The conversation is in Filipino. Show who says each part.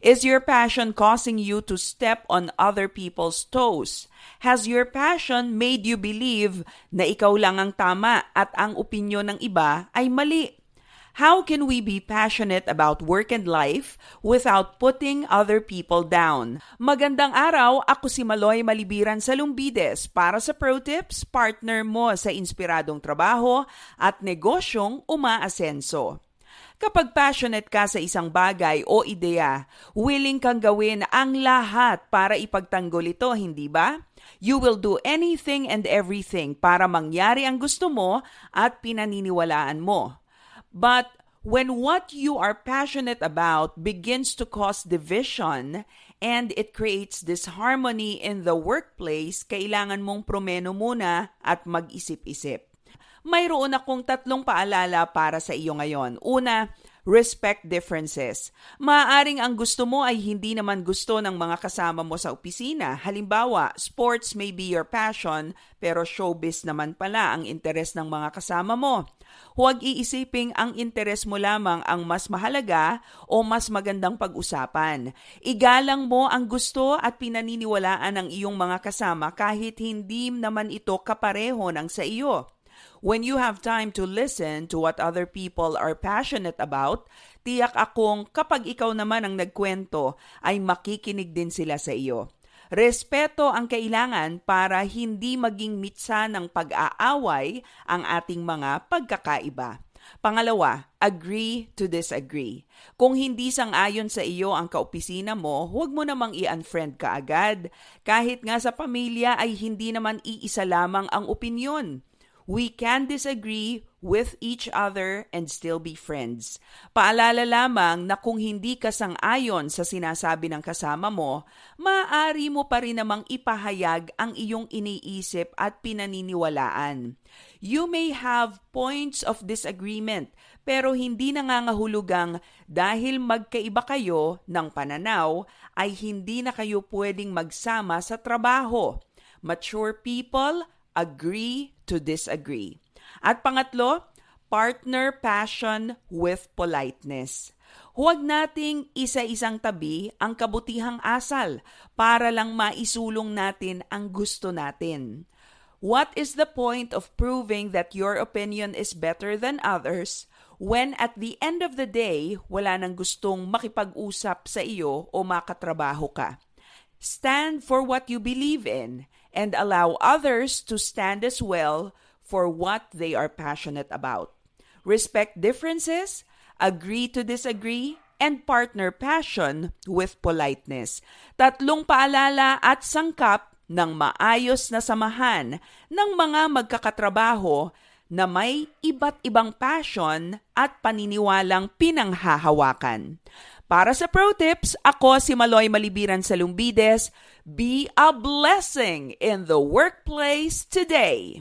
Speaker 1: Is your passion causing you to step on other people's toes? Has your passion made you believe na ikaw lang ang tama at ang opinyon ng iba ay mali? How can we be passionate about work and life without putting other people down? Magandang araw, ako si Maloy Malibiran sa Lumbides para sa ProTips, partner mo sa inspiradong trabaho at negosyong umaasenso. Kapag passionate ka sa isang bagay o ideya, willing kang gawin ang lahat para ipagtanggol ito, hindi ba? You will do anything and everything para mangyari ang gusto mo at pinaniniwalaan mo. But when what you are passionate about begins to cause division and it creates disharmony in the workplace, kailangan mong promeno muna at mag-isip-isip. Mayroon akong 3 paalala para sa iyo ngayon. Una, respect differences. Maaaring ang gusto mo ay hindi naman gusto ng mga kasama mo sa opisina. Halimbawa, sports may be your passion, pero showbiz naman pala ang interes ng mga kasama mo. Huwag iisiping ang interes mo lamang ang mas mahalaga o mas magandang pag-usapan. Igalang mo ang gusto at pinaniniwalaan ng iyong mga kasama kahit hindi naman ito kapareho ng sa iyo. When you have time to listen to what other people are passionate about, tiyak akong kapag ikaw naman ang nagkwento, ay makikinig din sila sa iyo. Respeto ang kailangan para hindi maging mitsa ng pag-aaway ang ating mga pagkakaiba. Pangalawa, agree to disagree. Kung hindi sang-ayon sa iyo ang kaopisina mo, huwag mo namang i-unfriend ka agad. Kahit nga sa pamilya ay hindi naman iisa lamang ang opinyon. We can disagree with each other and still be friends. Paalala lamang na kung hindi ka sang-ayon sa sinasabi ng kasama mo, maaari mo pa rin namang ipahayag ang iyong iniisip at pinaniniwalaan. You may have points of disagreement, pero hindi nangangahulugang dahil magkaiba kayo ng pananaw ay hindi na kayo pwedeng magsama sa trabaho. Mature people agree to disagree. At pangatlo, partner passion with politeness. Huwag nating isa-isang tabi ang kabutihang asal para lang maisulong natin ang gusto natin. What is the point of proving that your opinion is better than others when at the end of the day, wala nang gustong makipag-usap sa iyo o makatrabaho ka? Stand for what you believe in and allow others to stand as well for what they are passionate about. Respect differences, agree to disagree, and partner passion with politeness. 3 paalala at sangkap ng maayos na samahan ng mga magkakatrabaho na may iba't ibang passion at paniniwalang pinanghahawakan. Para sa ProTips, ako si Maloy Malibiran sa Lumbides. Be a blessing in the workplace today.